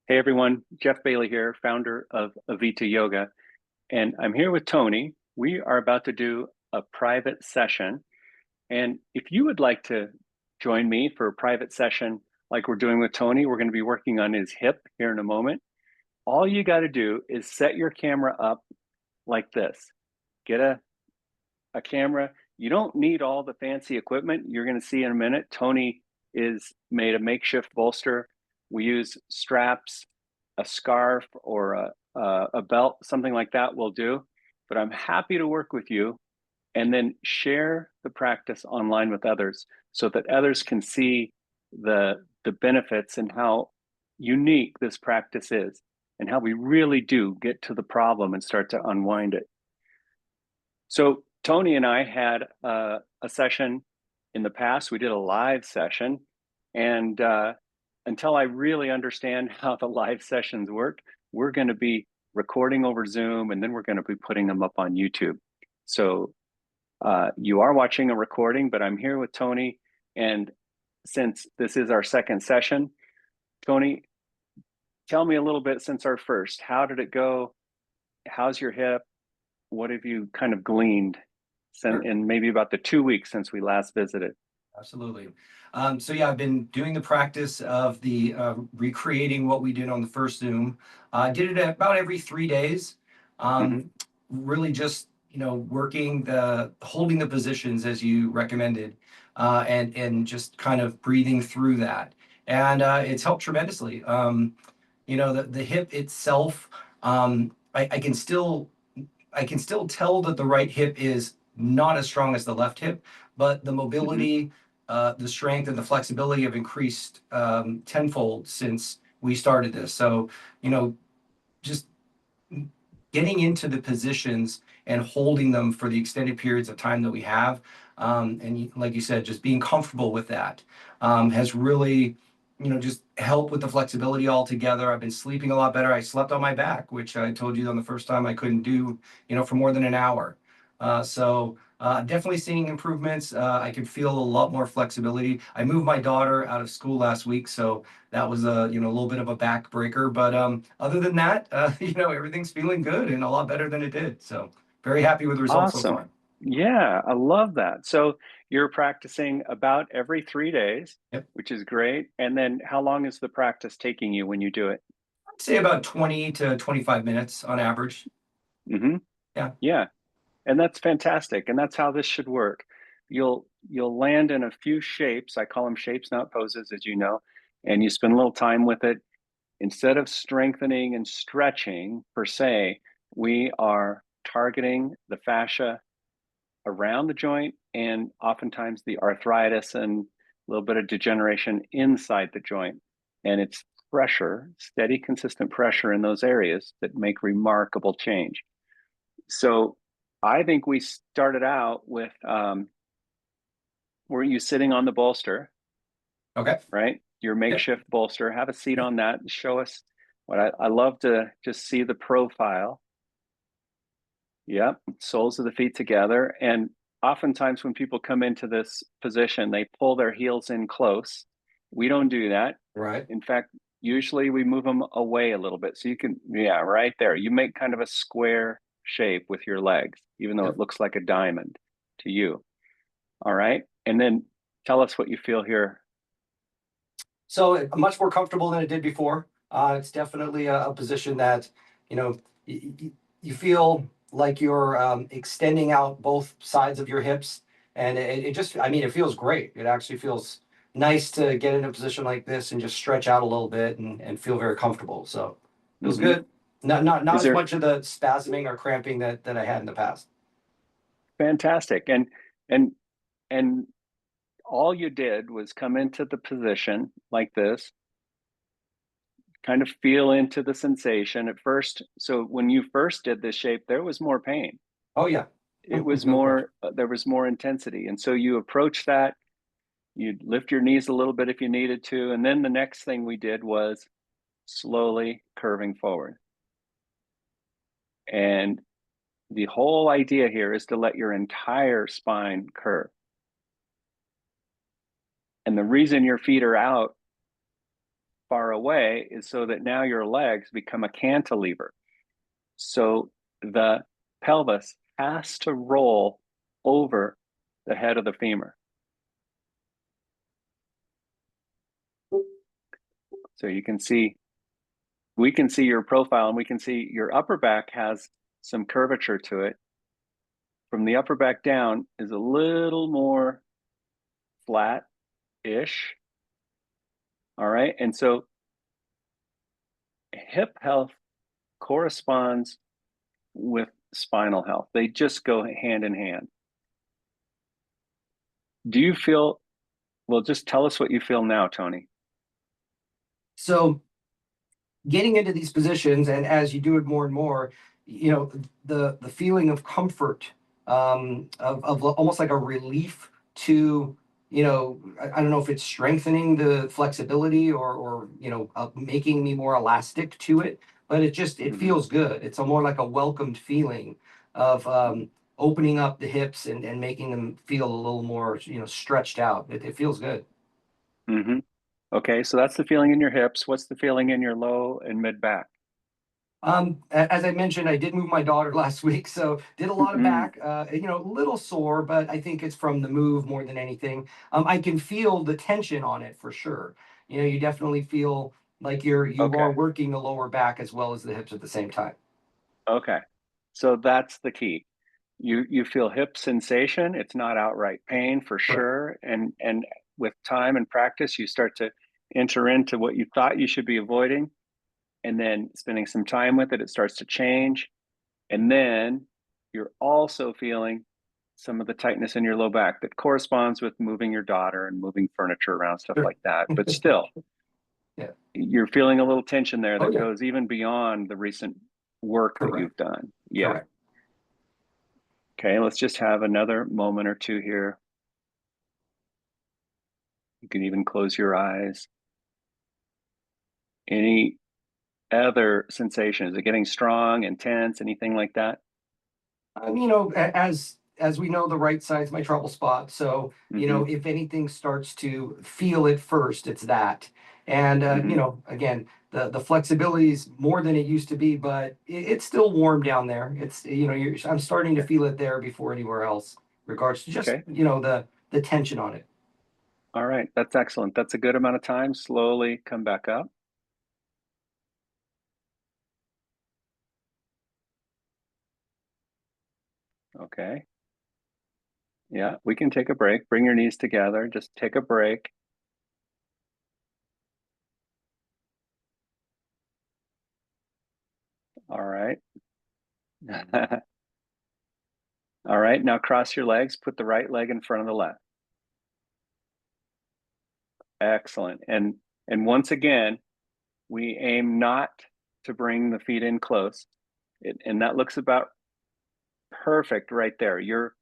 Hey everyone, Jeff Bailey here, founder of Avita Yoga, and I'm here with Tony. We are about to do a private session. And if you would like to join me for a private session like we're doing with Tony, we're going to be working on his hip here in a moment. All you got to do is set your camera up like this. Get a camera. You don't need all the fancy equipment. You're going to see in a minute. Tony is made a makeshift bolster. We use straps, a scarf, or a belt, something like that will do. But I'm happy to work with you and then share the practice online with others so that others can see the benefits and how unique this practice is and how we really do get to the problem and start to unwind it. So Tony and I had a session in the past. We did a live session, and until I really understand how the live sessions work, we're going to be recording over Zoom, and then we're going to be putting them up on YouTube. So you are watching a recording, but I'm here with Tony, and since this is our second session, Tony, tell me a little bit since our first. How did it go? How's your hip? What have you kind of gleaned Sure. in maybe about the 2 weeks since we last visited? Absolutely. So yeah, I've been doing the practice of the recreating what we did on the first Zoom. I did it about every 3 days. Um, Hmm. Really just working holding the positions as you recommended, and just kind of breathing through that, and it's helped tremendously. The hip itself, I can still tell that the right hip is not as strong as the left hip, but the Hmm. mobility, the strength, and the flexibility have increased tenfold since we started this. So, just getting into the positions and holding them for the extended periods of time that we have, and like you said, just being comfortable with that has really, just helped with the flexibility altogether. I've been sleeping a lot better. I slept on my back, which I told you on the first time I couldn't do, for more than an hour. Definitely seeing improvements. I can feel a lot more flexibility. I moved my daughter out of school last week, so that was a little bit of a backbreaker. But other than that, everything's feeling good and a lot better than it did. So very happy with the results so Awesome. far. Yeah, I love that. So you're practicing about every 3 days, Yep. which is great. And then how long is the practice taking you when you do it? I'd say about 20 to 25 minutes on average. Hmm. Yeah. Yeah, and that's fantastic. And that's how this should work. You'll land in a few shapes. I call them shapes, not poses, as you know, and you spend a little time with it. Instead of strengthening and stretching per se, we are targeting the fascia around the joint and oftentimes the arthritis and a little bit of degeneration inside the joint. And it's pressure, steady, consistent pressure in those areas that make remarkable change. So I think we started out with were you sitting on the bolster, Okay. right? Your Yep. makeshift bolster. Have a seat on that and show us what I love to just see the profile. Yep, soles of the feet together. And oftentimes when people come into this position, they pull their heels in close. We don't do that. Right. In fact, usually we move them away a little bit. So you can, yeah, right there. You make kind of a square shape with your legs, even though it Yep. looks like a diamond to you. All right. And then tell us what you feel here. So much more comfortable than it did before. It's definitely a position that, you feel like you're extending out both sides of your hips. And it just, I mean, it feels great. It actually feels nice to get in a position like this and just stretch out a little bit and feel very comfortable. So feels Hmm. good. Not Is as there much of the spasming or cramping that I had in the past. fantastic? And, and all you did was come into the position like this, kind of feel into the sensation at first. So when you first did this shape, there was more pain. Oh yeah. It was No question. more, there was more intensity. And so you approach that, you'd lift your knees a little bit if you needed to. And then the next thing we did was slowly curving forward. And the whole idea here is to let your entire spine curve. And the reason your feet are out far away is so that now your legs become a cantilever. So the pelvis has to roll over the head of the femur. So you can see, we can see your profile, and we can see your upper back has some curvature to it. From the upper back down is a little more flat-ish. All right. And so hip health corresponds with spinal health. They just go hand in hand. Do you feel, well, just tell us what you feel now, Tony. So getting into these positions, and as you do it more and more, the feeling of comfort, of almost like a relief to, I don't know if it's strengthening the flexibility or making me more elastic to it, but it feels good. It's a more like a welcomed feeling of opening up the hips and making them feel a little more stretched out. It feels good. Mm-hmm. Okay, so that's the feeling in your hips. What's the feeling in your low and mid back? As I mentioned, I did move my daughter last week, so did a lot of Mm-hmm. back, a little sore, but I think it's from the move more than anything. I can feel the tension on it for sure. You definitely feel like you are Okay, working the lower back as well as the hips at the same time. okay. So that's the key. You feel hip sensation. It's not outright pain for Correct. sure. And with time and practice, you start to enter into what you thought you should be avoiding. And then spending some time with it, it starts to change. And then you're also feeling some of the tightness in your low back that corresponds with moving your daughter and moving furniture around, stuff Sure. like that. But still, Yeah. you're feeling a little tension there Oh that yeah. goes even beyond the recent work that Correct. you've done. Yeah. Correct. Okay, let's just have another moment or two here. You can even close your eyes. Any other sensation? Is it getting strong, intense, anything like that? As we know, the right side's my trouble spot. So, Mm-hmm. if anything starts to feel it first, it's that. And Mm-hmm. again, the flexibility is more than it used to be, but it's still warm down there. It's I'm starting to Okay. feel it there before anywhere else, regards to just Okay. the tension on it. All right. That's excellent. That's a good amount of time. Slowly come back up. Okay. Yeah, we can take a break. Bring your knees together. Just take a break. All right. All right. Now cross your legs. Put the right leg in front of the left. Excellent. And once again, we aim not to bring the feet in close. And that looks about perfect right there. Your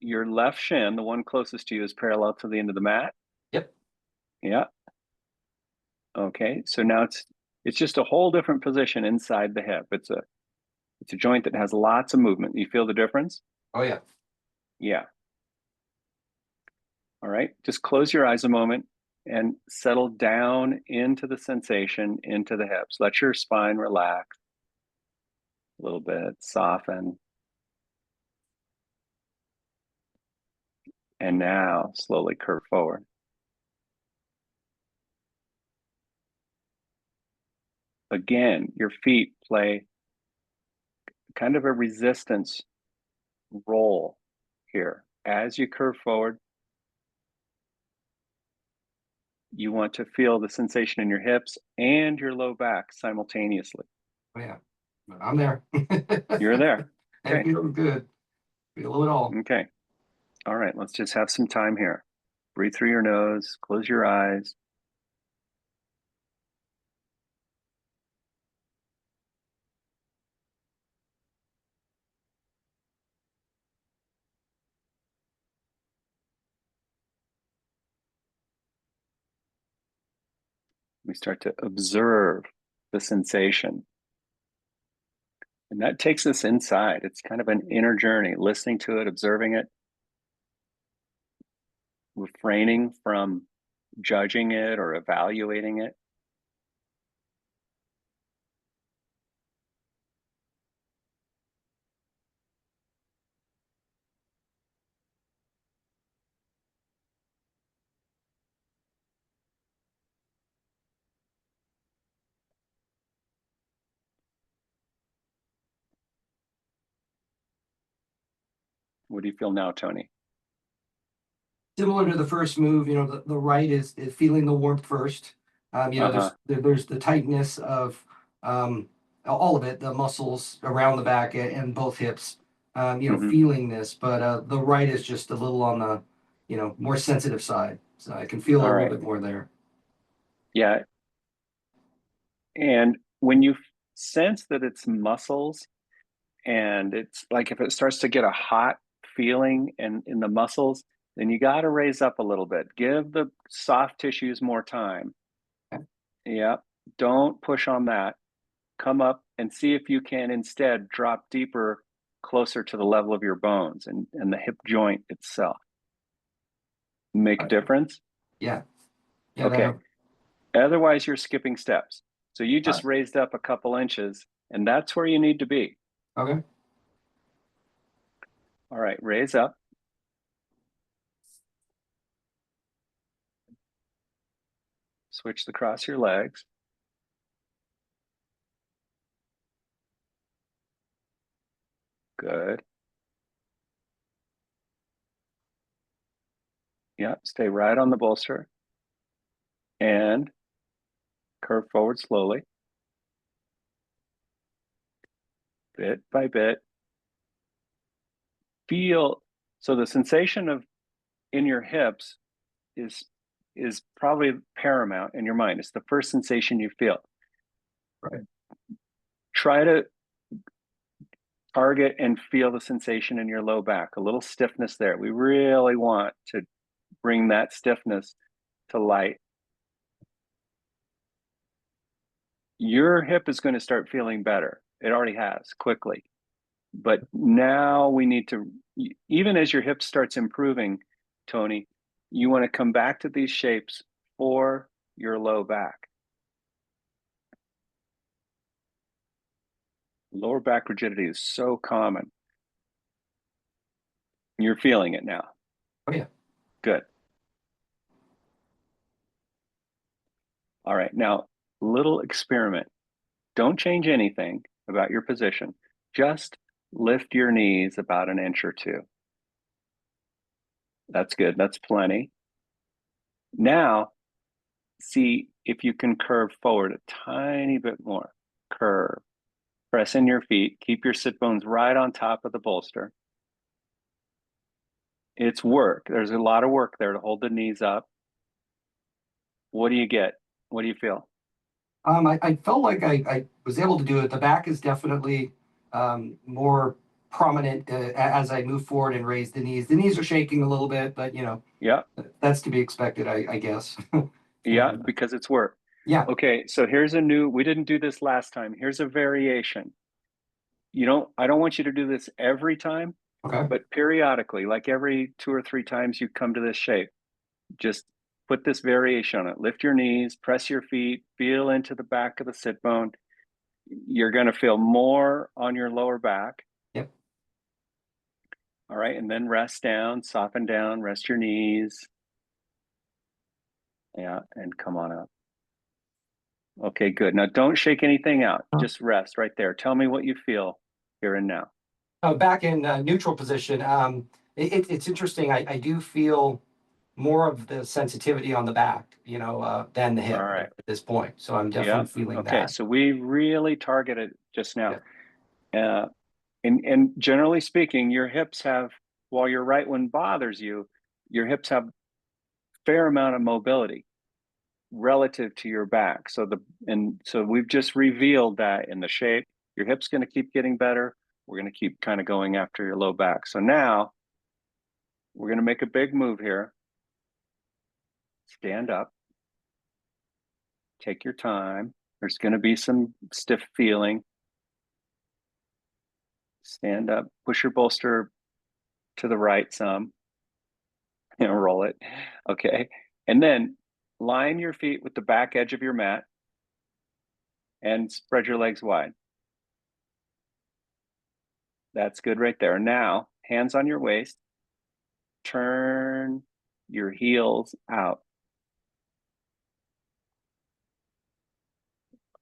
left shin, the one closest to you, is parallel to the end of the mat. Yep. Yeah. Okay. So now it's just a whole different position inside the hip. It's a joint that has lots of movement. You feel the difference? Oh yeah. Yeah. All right. Just close your eyes a moment and settle down into the sensation, into the hips. Let your spine relax a little bit, soften. And now slowly curve forward. Again, your feet play kind of a resistance role here. As you curve forward, you want to feel the sensation in your hips and your low back simultaneously. Oh yeah. I'm there. You're there. It Okay. feels good. Feel it all. Okay. All right. Let's just have some time here. Breathe through your nose, close your eyes. We start to observe the sensation. And that takes us inside. It's kind of an inner journey, listening to it, observing it, refraining from judging it or evaluating it. What do you feel now, Tony? Similar to the first move, the right is feeling the warmth first. Uh-huh. There's the tightness of all of it, the muscles around the back and both hips, Hmm. feeling this, but the right is just a little on the, more sensitive side. So I can feel a All little right. bit more there. Yeah. And when you sense that it's muscles and it's like if it starts to get a hot feeling in the muscles, then you got to raise up a little bit. Give the soft tissues more time. Okay. Yeah. Don't push on that. Come up and see if you can instead drop deeper, closer to the level of your bones and the hip joint itself. Make a Uh, difference? yeah, yeah, Okay. Otherwise, you're skipping steps. So you uh, just raised up a couple inches, and that's where you need to be. okay. All right, raise up. Switch across your legs. Good. Yeah, stay right on the bolster and curve forward slowly, bit by bit. Feel so the sensation of in your hips is is probably paramount in your mind. It's the first sensation you feel. Right. Try to target and feel the sensation in your low back, a little stiffness there. We really want to bring that stiffness to light. Your hip is going to start feeling better. It already has quickly. But now we need to, even as your hip starts improving, Tony, you want to come back to these shapes for your low back. Lower back rigidity is so common. You're feeling it now. Oh yeah. Good. All right. Now, little experiment. Don't change anything about your position. Just lift your knees about an inch or two. That's good. That's plenty. Now, see if you can curve forward a tiny bit more. Curve. Press in your feet. Keep your sit bones right on top of the bolster. It's work. There's a lot of work there to hold the knees up. What do you get? What do you feel? I felt like I was able to do it. The back is definitely more prominent as I move forward and raise the knees. The knees are shaking a little bit, but Yeah. that's to be expected, I guess. Yeah, And because it's work. yeah, Okay, so we didn't do this last time. Here's a variation. I don't want you to do this every time, okay, but periodically, like every 2 or 3 times you come to this shape, just put this variation on it. Lift your knees, press your feet, feel into the back of the sit bone. You're going to feel more on your lower back. yep. All right, and then rest down, soften down, rest your knees. Yeah, and come on up. Okay, good. Now don't shake anything out. Just rest right there. Tell me what you feel here and now. Back in neutral position, it's interesting. I do feel more of the sensitivity on the back, than the All hip right. at this point. So I'm Yeah. definitely feeling Okay. that. So we really targeted just now. Yeah. Uh, and generally speaking, your hips have, while your right one bothers you, your hips have fair amount of mobility relative to your back. So we've just revealed that in the shape. Your hip's going to keep getting better. We're going to keep kind of going after your low back. So now we're going to make a big move here. Stand up. Take your time. There's going to be some stiff feeling. Stand up. Push your bolster to the right some. Roll it. Okay. And then line your feet with the back edge of your mat and spread your legs wide. That's good right there. Now, hands on your waist. Turn your heels out.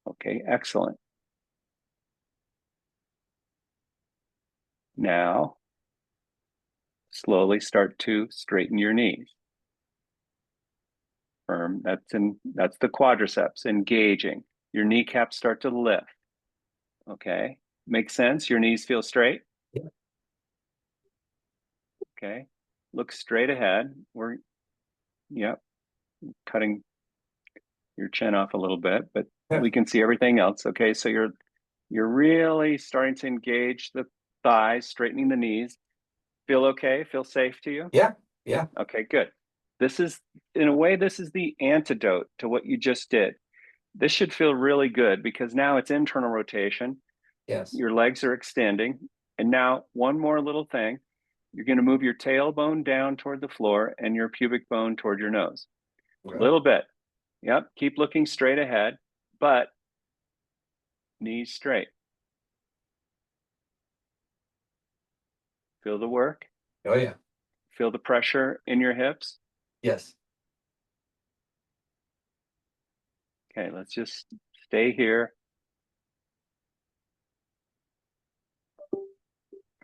Okay, excellent. Now, slowly start to straighten your knees. Firm. That's the quadriceps engaging. Your kneecaps start to lift. Okay. Makes sense? Your knees feel straight? Yeah. Okay. Look straight ahead. Yep, cutting your chin off a little bit, but Yeah. we can see everything else. Okay. So you're really starting to engage the thighs, straightening the knees. Feel okay? Feel safe to you? Yeah. Yeah. Okay, good. This is, in a way, this is the antidote to what you just did. This should feel really good because now it's internal rotation. Yes. Your legs are extending. And now, one more little thing. You're going to move your tailbone down toward the floor and your pubic bone toward your nose. A Okay. little bit. Yep. Keep looking straight ahead, but knees straight. Feel the work. Oh yeah. Feel the pressure in your hips. Yes. Okay, let's just stay here.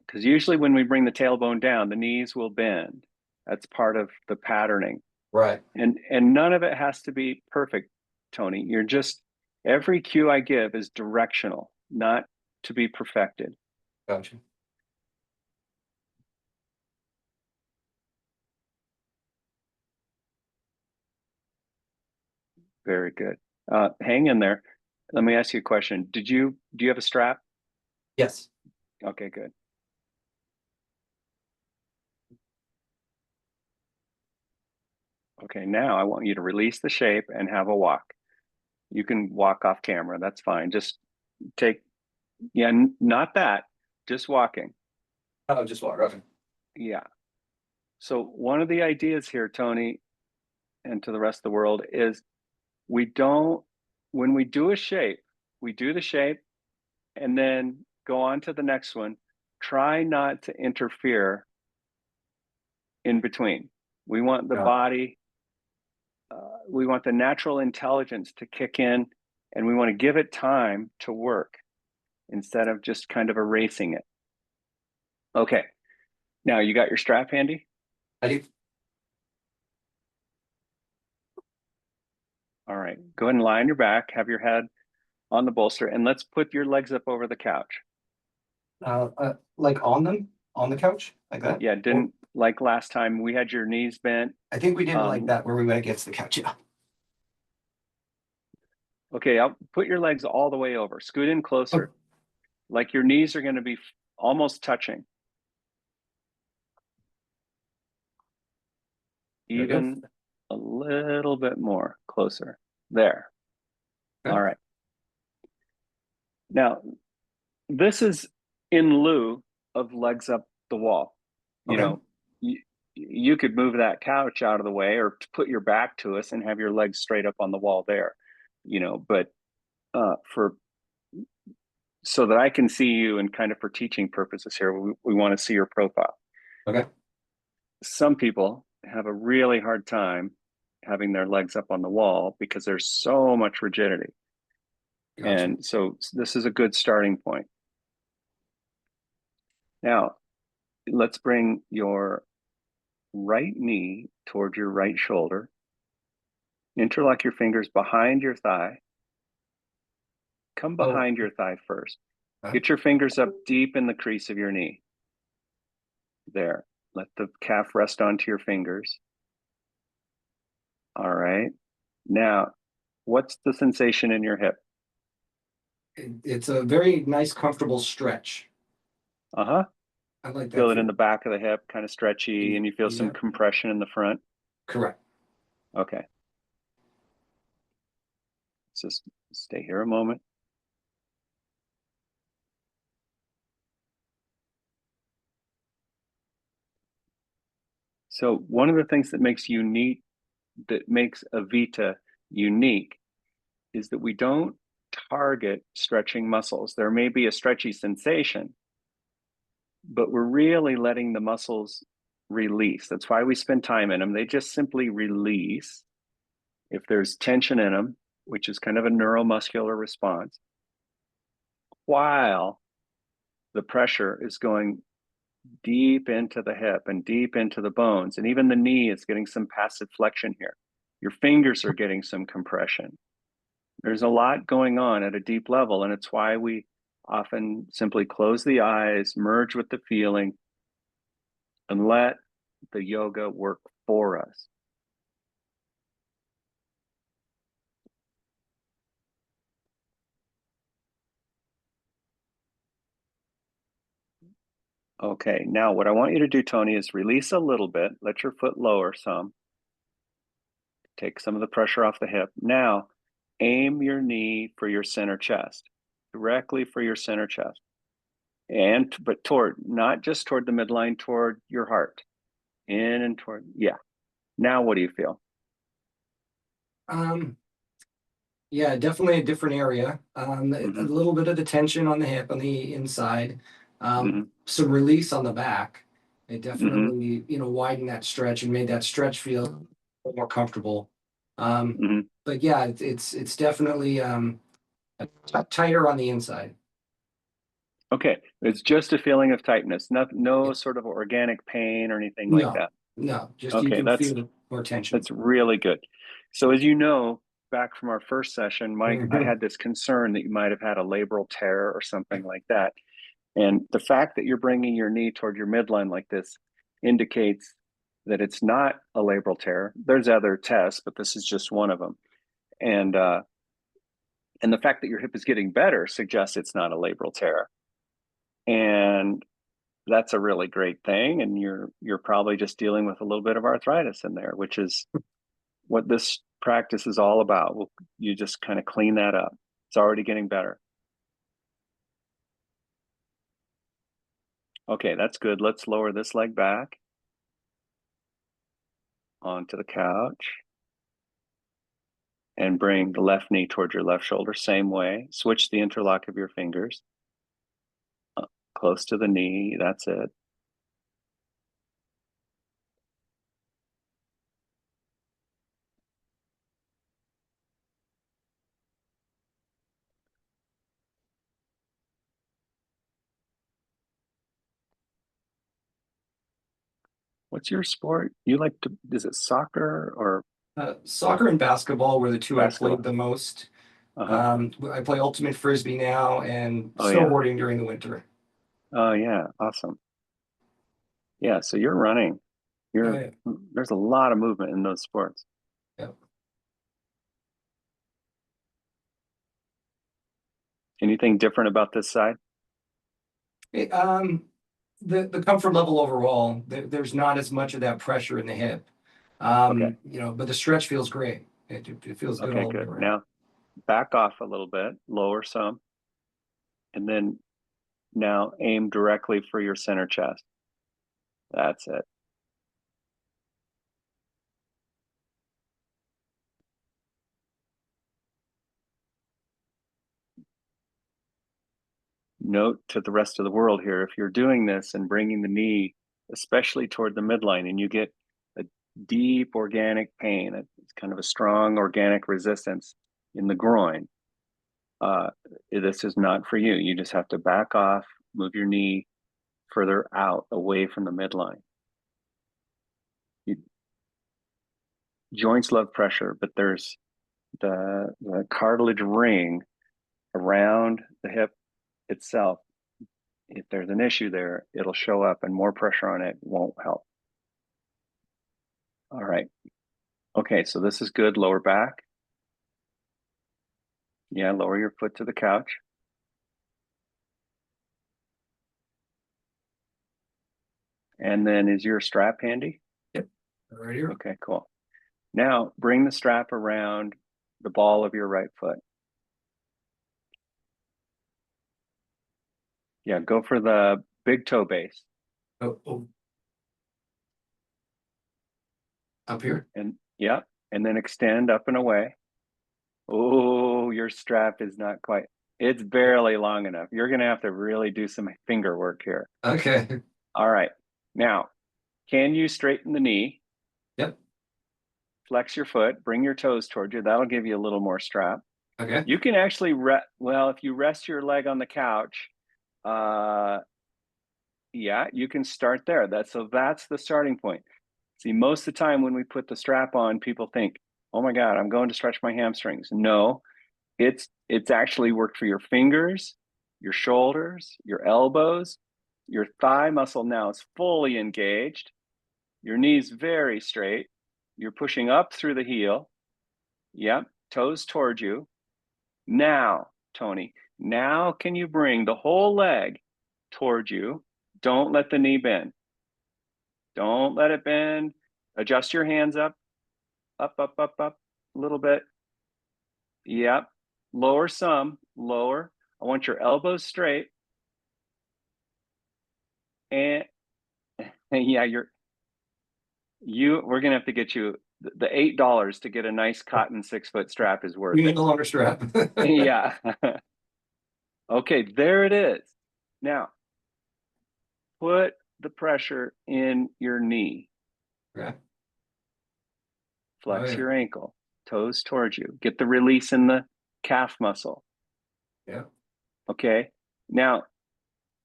Because usually when we bring the tailbone down, the knees will bend. That's part of the patterning. Right. And none of it has to be perfect, Tony. You're just, every cue I give is directional, not to be perfected. Gotcha. Very good. Hang in there. Let me ask you a question. Do you have a strap? Yes. Okay, good. Okay, now I want you to release the shape and have a walk. You can walk off camera. That's fine. Just take, yeah, not that, just walking. Oh, just walk. Okay. Yeah. So one of the ideas here, Tony, and to the rest of the world is we don't, when we do a shape, we do the shape and then go on to the next one. Try not to interfere in between. We want the body, we want the natural intelligence to kick in, and we want to give it time to work instead of just kind of erasing it. Okay. Now you got your strap handy? I do. All right. Go ahead and lie on your back, have your head on the bolster, and let's put your legs up over the couch. Like on the couch, like that. Yeah, didn't like last time we had your knees bent. I think we did it like that, where we went against the couch. Yeah. Okay, I'll put your legs all the way over. Scoot in closer. Oh. Like your knees are going to be almost touching. Even a little bit more closer. There. Okay. All right. Now, this is in lieu of legs up the wall. You know, you could move that couch out of the way or put your back to us and have your legs straight up on the wall there, you know, but for so that I can see you and kind of for teaching purposes here, we want to see your profile. Okay. Some people have a really hard time having their legs up on the wall because there's so much rigidity. Gotcha. And so this is a good starting point. Now, let's bring your right knee toward your right shoulder. Interlock your fingers behind your thigh. Come behind your thigh first. Get your fingers up deep in the crease of your knee. There. Let the calf rest onto your fingers. All right. Now, what's the sensation in your hip? It's a very nice, comfortable stretch. Uh-huh. I like that. Feel it in the back of the hip, kind of stretchy, and you feel some compression in the front? Correct. Okay. Let's just stay here a moment. So one of the things that makes a Vita unique is that we don't target stretching muscles. There may be a stretchy sensation, but we're really letting the muscles release. That's why we spend time in them. They just simply release. If there's tension in them, which is kind of a neuromuscular response, while the pressure is going deep into the hip and deep into the bones. And even the knee is getting some passive flexion here. Your fingers are getting some compression. There's a lot going on at a deep level, and it's why we often simply close the eyes, merge with the feeling, and let the yoga work for us. Okay, now what I want you to do, Tony, is release a little bit, let your foot lower some, take some of the pressure off the hip. Now, aim your knee for your center chest, directly for your center chest. But toward, not just toward the midline, toward your heart. In and toward, yeah. Now what do you feel? Yeah, definitely a different area. A Mm-hmm. little bit of the tension on the hip on the inside, Mm-hmm. some release on the back. It Mm-hmm. definitely, widened that stretch and made that stretch feel more comfortable. Mm-hmm. But yeah, it's definitely tighter on the inside. Okay, it's just a feeling of tightness, no Yeah. sort of organic pain or anything like No, that. no, just you Okay, can feel more tension. that's really good. So as you know, back from our first session, Mike, I Mhm. had this concern that you might have had a labral tear or something like that. And the fact that you're bringing your knee toward your midline like this indicates that it's not a labral tear. There's other tests, but this is just one of them. And the fact that your hip is getting better suggests it's not a labral tear. And that's a really great thing. And you're probably just dealing with a little bit of arthritis in there, which is what this practice is all about. You just kind of clean that up. It's already getting better. Okay, that's good. Let's lower this leg back onto the couch and bring the left knee towards your left shoulder. Same way. Switch the interlock of your fingers close to the knee. That's it. What's your sport? You like to, is it soccer or Soccer and basketball were the two I played basketball? the most. Uh-huh. I play ultimate frisbee now and Oh yeah. snowboarding during the winter. Oh yeah. Awesome. Yeah. So you're running. Oh You're yeah. there's a lot of movement in those sports. Yeah. Anything different about this side? It, the comfort level overall, there's not as much of that pressure in the hip. Okay. But the stretch feels great. It feels good Okay, all the way good. around. Now back off a little bit, lower some, and then now aim directly for your center chest. That's it. Note to the rest of the world here, if you're doing this and bringing the knee, especially toward the midline, and you get a deep organic pain, it's kind of a strong organic resistance in the groin, uh, this is not for you. You just have to back off, move your knee further out away from the midline. You, joints love pressure, but there's the cartilage ring around the hip itself. If there's an issue there, it'll show up, and more pressure on it won't help. All right. Okay, so this is good. Lower back. Yeah, lower your foot to the couch. And then is your strap handy? Yep. Right here. Okay, cool. Now bring the strap around the ball of your right foot. Yeah, go for the big toe base. Oh, up here. And yeah, and then extend up and away. Oh, your strap is not quite, it's barely long enough. You're going to have to really do some finger work here. Okay. All right. Now, can you straighten the knee? Yep. Flex your foot, bring your toes toward you. That'll give you a little more strap. Okay. You can actually, well, if you rest your leg on the couch, uh, Yeah, you can start there. That's the starting point. See, most of the time when we put the strap on, people think, "Oh my God, I'm going to stretch my hamstrings." No, it's actually worked for your fingers, your shoulders, your elbows. Your thigh muscle now is fully engaged. Your knee's very straight. You're pushing up through the heel. Yep, toes towards you. Now, Tony, now can you bring the whole leg towards you? Don't let the knee bend. Don't let it bend. Adjust your hands up, up a little bit. Yep. Lower some, lower. I want your elbows straight. And yeah, we're gonna have to get you the $8 to get a nice cotton 6-foot strap is worth You need it. a longer strap. Yeah. Okay, there it is. Now, put the pressure in your knee. Yeah. Flex Oh, yeah. your ankle, toes towards you. Get the release in the calf muscle. Yeah. Okay. Now,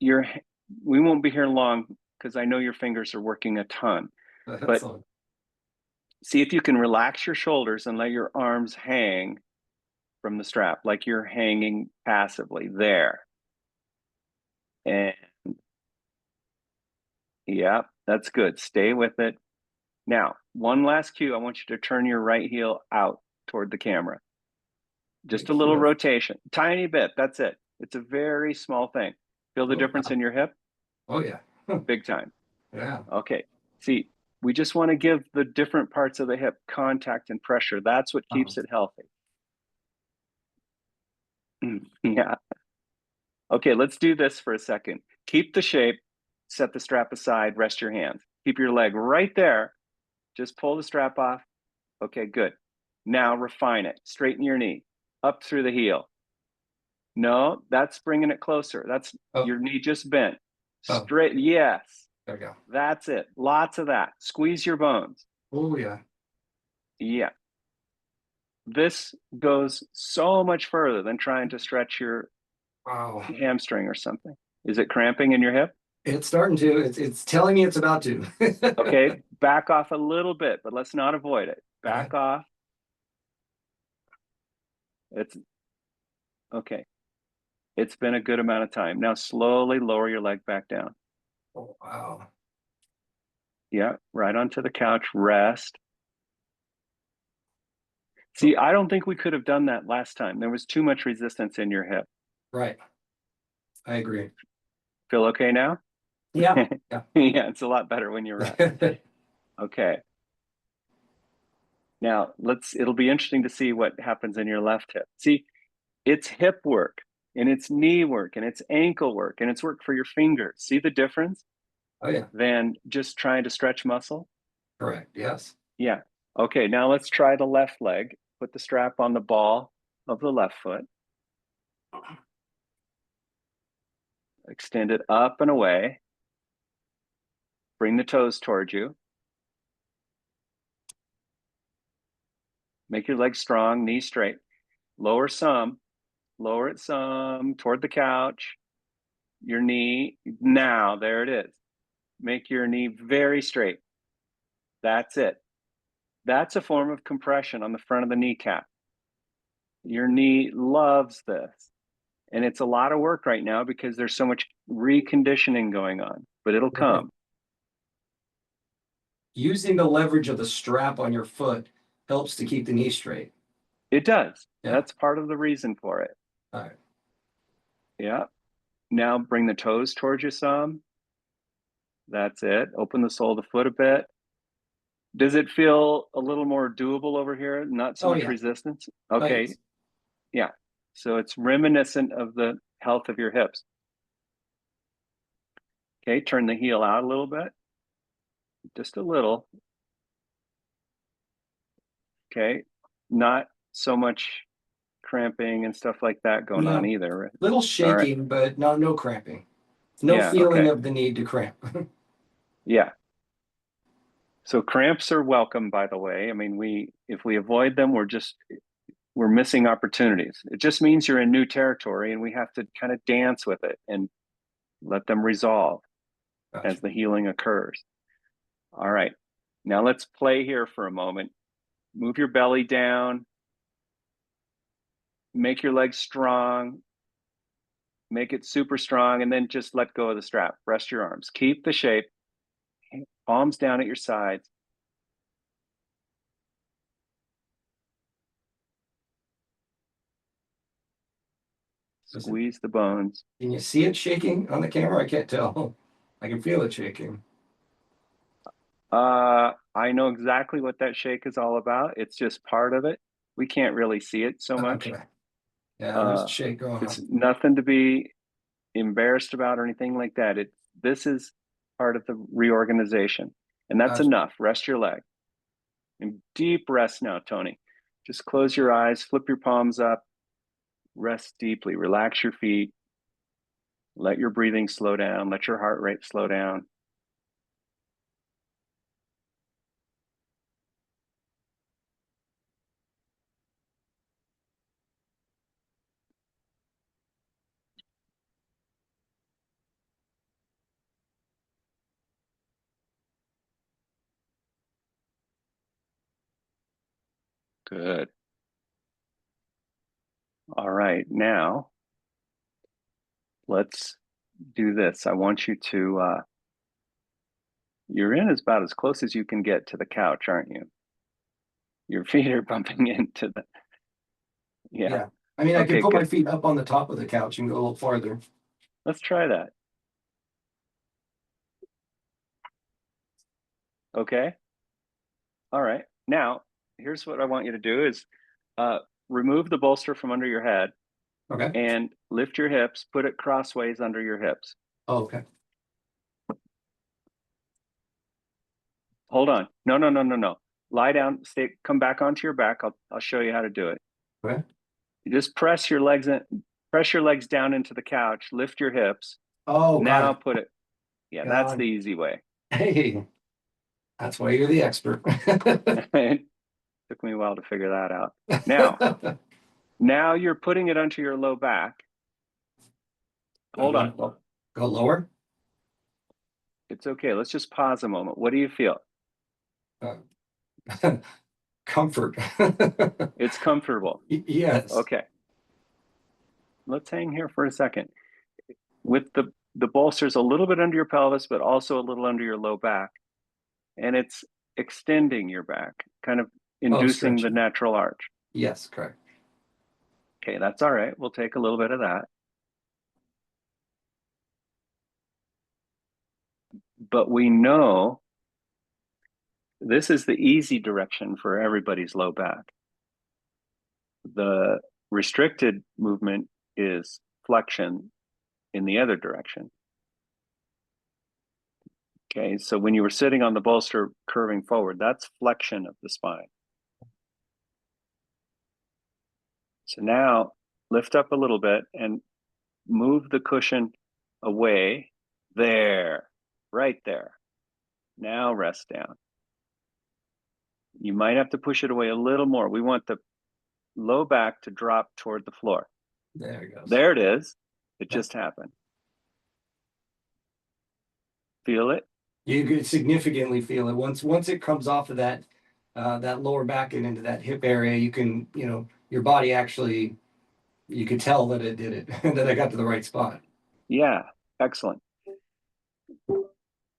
we won't be here long because I know your fingers are working a ton. But Excellent. see if you can relax your shoulders and let your arms hang from the strap, like you're hanging passively there. And yeah, that's good. Stay with it. Now, one last cue. I want you to turn your right heel out toward the camera. Just Right a little heel. rotation, tiny bit. That's it. It's a very small thing. Feel the Oh, difference wow. in your hip? Oh, yeah. Big time. Yeah. Okay. See, we just want to give the different parts of the hip contact and pressure. That's what keeps it healthy. Yeah. Okay, let's do this for a second. Keep the shape, set the strap aside, rest your hands. Keep your leg right there. Just pull the strap off. Okay, good. Now refine it. Straighten your knee up through the heel. No, that's bringing it closer. That's Oh, your knee just bent. oh, Straight. Yes, there we go. that's it. Lots of that. Squeeze your bones. Oh, yeah. Yeah. This goes so much further than trying to stretch your Wow. hamstring or something. Is it cramping in your hip? It's starting to. It's telling me it's about to. Okay, back off a little bit, but let's not avoid it. Okay. Back off. It's okay. It's been a good amount of time. Now slowly lower your leg back down. Oh, wow. Yeah, right onto the couch, rest. Oh, See, I don't think we could have done that last time. There was too much resistance in your hip. right. I agree. Feel okay now? Yeah. Yeah. Yeah, it's a lot better when you rest. Okay. Now, it'll be interesting to see what happens in your left hip. See, it's hip work and it's knee work and it's ankle work and it's work for your fingers. See the difference Oh, yeah. than just trying to stretch muscle? Correct. Yes. Yeah. Okay, now let's try the left leg. Put the strap on the ball of the left foot. Extend it up and away. Bring the toes towards you. Make your legs strong, knees straight. Lower it some toward the couch. Your knee. Now, there it is. Make your knee very straight. That's it. That's a form of compression on the front of the kneecap. Your knee loves this. And it's a lot of work right now because there's so much reconditioning going on, but it'll Right. come. Using the leverage of the strap on your foot helps to keep the knee straight. It does. Yeah. That's part of the reason for it. All right. Yeah. Now bring the toes towards you some. That's it. Open the sole of the foot a bit. Does it feel a little more doable over here? Not so Oh, much yeah. resistance? Oh, Okay. yes. Yeah. So it's reminiscent of the health of your hips. Okay. Turn the heel out a little bit. Just a little. Okay. Not so much cramping and stuff like that going on No. either. Little All right. shaking, but no cramping. No Yeah. feeling Okay. of the need to cramp. Yeah. So cramps are welcome, by the way. I mean, if we avoid them, we're missing opportunities. It just means you're in new territory and we have to kind of dance with it and let them resolve. Gotcha. as the healing occurs. All right. Now let's play here for a moment. Move your belly down. Make your legs strong. Make it super strong, and then just let go of the strap. Rest your arms. Keep the shape. Palms down at your sides. Squeeze the bones. Can you see it shaking on the camera? I can't tell. I can feel it shaking. I know exactly what that shake is all about. It's just part of it. We can't really see it so much. Okay. Yeah, there's a shake going It's on. nothing to be embarrassed about or anything like that. This is part of the reorganization, and that's Gotcha. enough. Rest your leg. And deep rest now, Tony. Just close your eyes, flip your palms up, rest deeply, relax your feet, let your breathing slow down, let your heart rate slow down. Good. All right, now let's do this. I want you to, you're in about as close as you can get to the couch, aren't you? Your feet are bumping into the, yeah. Yeah. I mean, I can Okay, put my good. feet up on the top of the couch and go a little farther. Let's try that. Okay. All right. Now, here's what I want you to do is uh, remove the bolster from under your head Okay. and lift your hips, put it crossways under your hips. Oh, okay. Hold on. No, no, no, no, no. Lie down, stay, come back onto your back. I'll show you how to do it. Okay. You just press your legs in, press your legs down into the couch, lift your hips. Oh, got Now it. put it. Yeah, that's Got the it. easy way. Hey, that's why you're the expert. It took me a while to figure that out. Now you're putting it onto your low back. Hold on. Go lower. It's okay. Let's just pause a moment. What do you feel? Comfort. It's comfortable. Yes. Okay. Let's hang here for a second. With the bolsters a little bit under your pelvis, but also a little under your low back. And it's extending your back, kind of Oh, inducing the stretching. natural arch. Yes, correct. Okay, that's all right. We'll take a little bit of that. But we know this is the easy direction for everybody's low back. The restricted movement is flexion in the other direction. Okay, so when you were sitting on the bolster curving forward, that's flexion of the spine. So now lift up a little bit and move the cushion away. There, right there. Now rest down. You might have to push it away a little more. We want the low back to drop toward the floor. There it goes. There it is. It Yeah. just happened. Feel it? You could significantly feel it once it comes off of that lower back and into that hip area. You can, your body actually, you could tell that it did it, that I got to the right spot. Yeah, excellent.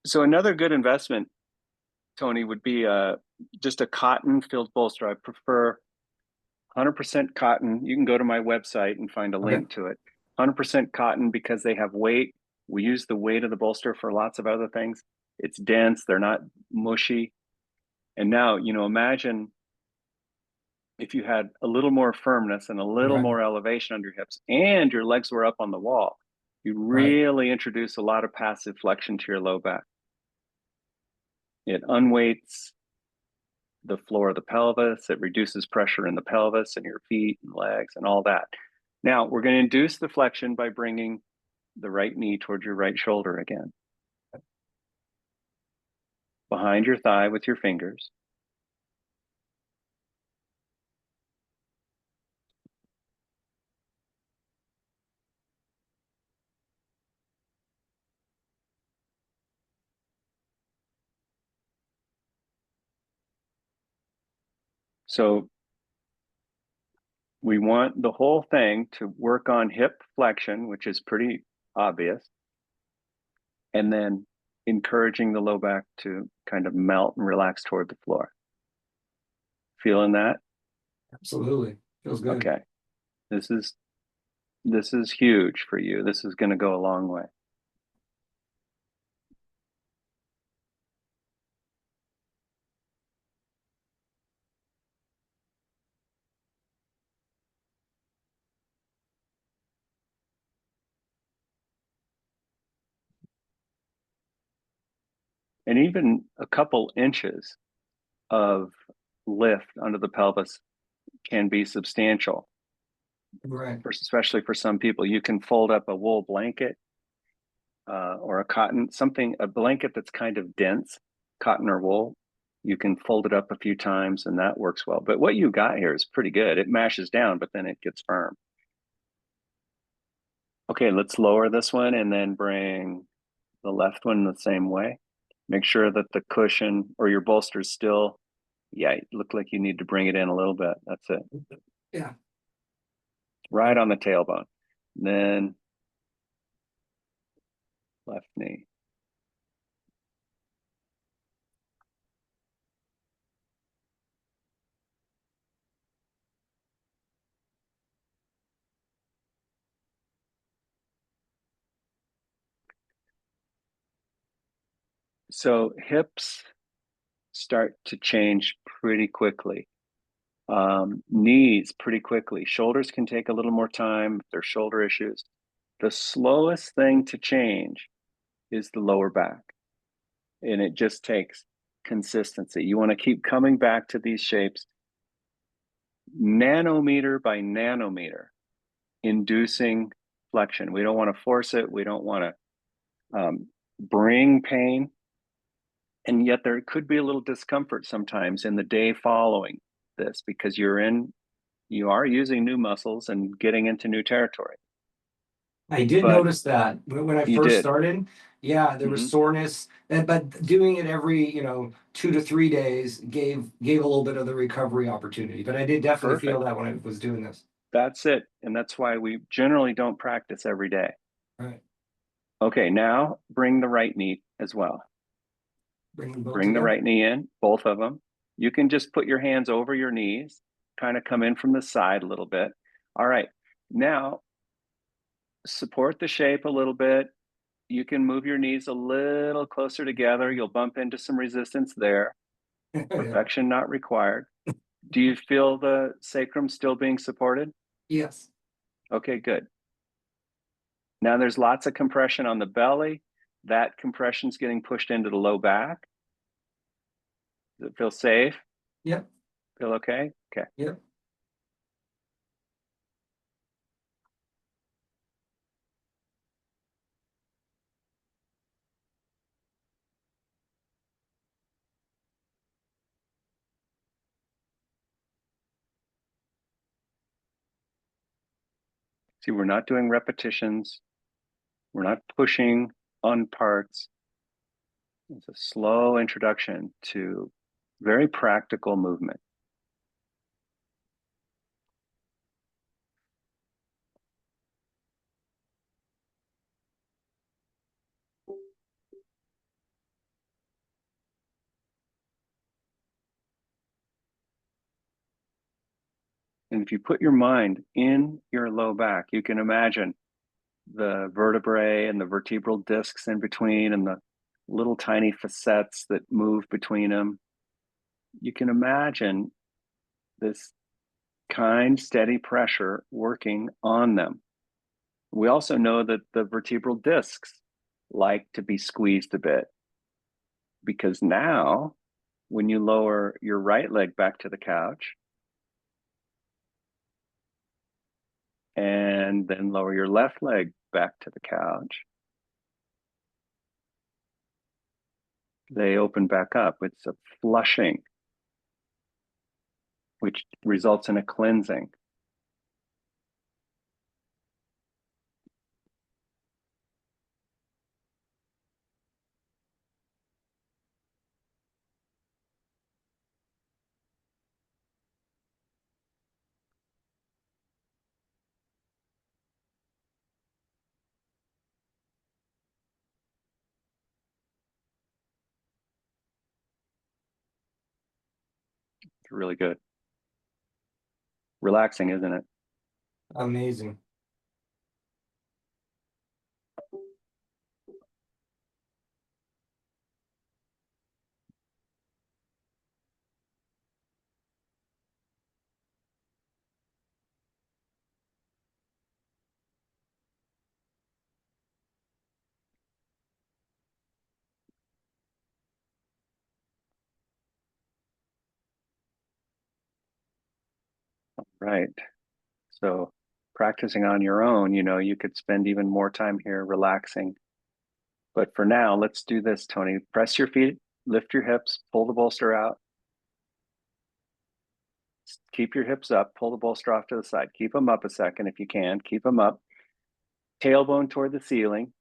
So another good investment, Tony, would be just a cotton-filled bolster. I prefer 100% cotton. You can go to my website and find a Okay. link to it. 100% cotton because they have weight. We use the weight of the bolster for lots of other things. It's dense. They're not mushy. And now, imagine if you had a little more firmness and a little Right. more elevation under your hips and your legs were up on the wall, you Right. really introduce a lot of passive flexion to your low back. It unweights the floor of the pelvis. It reduces pressure in the pelvis and your feet and legs and all that. Now, we're going to induce the flexion by bringing the right knee towards your right shoulder again. Behind your thigh with your fingers. So we want the whole thing to work on hip flexion, which is pretty obvious, and then encouraging the low back to kind of melt and relax toward the floor. Feeling that? Absolutely. Feels good. Okay. This is huge for you. This is going to go a long way. And even a couple inches of lift under the pelvis can be substantial, Right. especially for some people. You can fold up a wool blanket or a cotton, a blanket that's kind of dense, cotton or wool. You can fold it up a few times and that works well. But what you got here is pretty good. It mashes down, but then it gets firm. Okay, let's lower this one and then bring the left one the same way. Make sure that the cushion or your bolster is still, yeah, it looked like you need to bring it in a little bit. That's it. Yeah. Right on the tailbone. Then left knee. So hips start to change pretty quickly. Knees pretty quickly. Shoulders can take a little more time if there's shoulder issues. The slowest thing to change is the lower back. And it just takes consistency. You want to keep coming back to these shapes nanometer by nanometer, inducing flexion. We don't want to force it. We don't want to bring pain. And yet there could be a little discomfort sometimes in the day following this because you are using new muscles and getting into new territory. I did But notice that when I you first did. started. Yeah, there was Mm-hmm. soreness, but doing it every, 2 to 3 days gave a little bit of the recovery opportunity. But I did definitely feel Perfect. that when I was doing this. That's it. And that's why we generally don't practice every day. Right. Okay, now bring the right knee as well. Bring them both Bring the together. right knee in, both of them. You can just put your hands over your knees, kind of come in from the side a little bit. All right. Now support the shape a little bit. You can move your knees a little closer together. You'll bump into some resistance there. Yeah. Perfection not required. Do you feel the sacrum still being supported? Yes. Okay, good. Now there's lots of compression on the belly. That compression's getting pushed into the low back. Does it feel safe? Yep. Feel okay? Okay. Yep. See, we're not doing repetitions. We're not pushing on parts. It's a slow introduction to very practical movement. And if you put your mind in your low back, you can imagine the vertebrae and the vertebral discs in between and the little tiny facets that move between them. You can imagine this kind, steady pressure working on them. We also know that the vertebral discs like to be squeezed a bit because now, when you lower your right leg back to the couch and then lower your left leg back to the couch, they open back up. It's a flushing, which results in a cleansing. It's really good. Relaxing, isn't it? Amazing. Right. So practicing on your own, you could spend even more time here relaxing. But for now, let's do this, Tony. Press your feet, lift your hips, pull the bolster out. Keep your hips up, pull the bolster off to the side. Keep them up a second if you can. Keep them up. Tailbone toward the ceiling.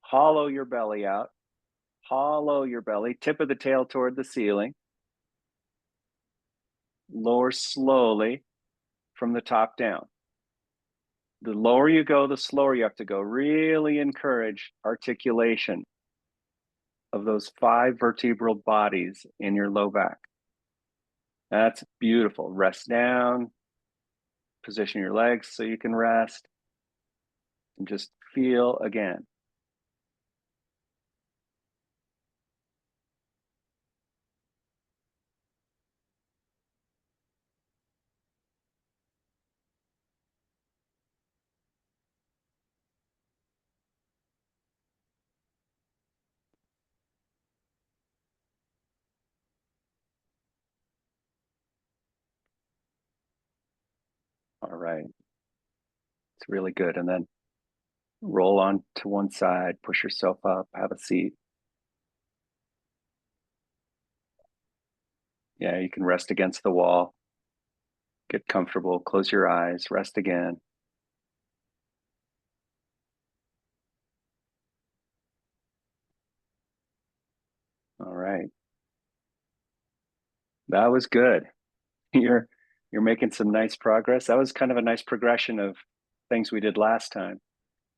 Hollow your belly out. Hollow your belly. Tip of the tail toward the ceiling. Lower slowly from the top down. The lower you go, the slower you have to go. Really encourage articulation of those 5 vertebral bodies in your low back. That's beautiful. Rest down, position your legs so you can rest, and just feel again. All right. It's really good. And then roll on to one side, push yourself up, have a seat. Yeah, you can rest against the wall. Get comfortable, close your eyes, rest again. All right. That was good. You're making some nice progress. That was kind of a nice progression of things we did last time.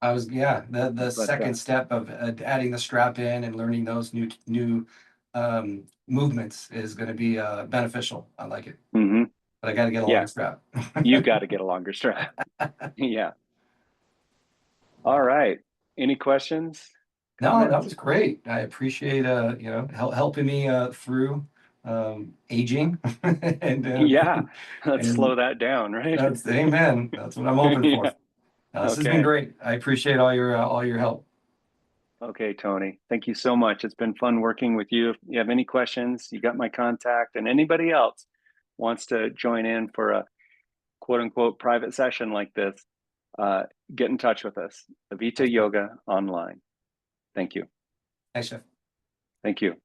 The But second step of adding the strap in and learning those new movements is going to be beneficial. I like it, mhm. but I got to get a Yeah, longer strap. you got to get a longer strap. Yeah. All right. Any questions, No, that comments? was great. I appreciate helping me through aging and Yeah. Let's slow and that down, right? that's amen. That's what I'm hoping for. Yeah. This has been Okay. great. I appreciate all your help. Okay, Tony. Thank you so much. It's been fun working with you. If you have any questions, you got my contact, and anybody else wants to join in for a quote unquote private session like this, uh, get in touch with us. Avita Thanks, Jeff. Yoga Online. Thank you. Thanks, Jeff. Thank you.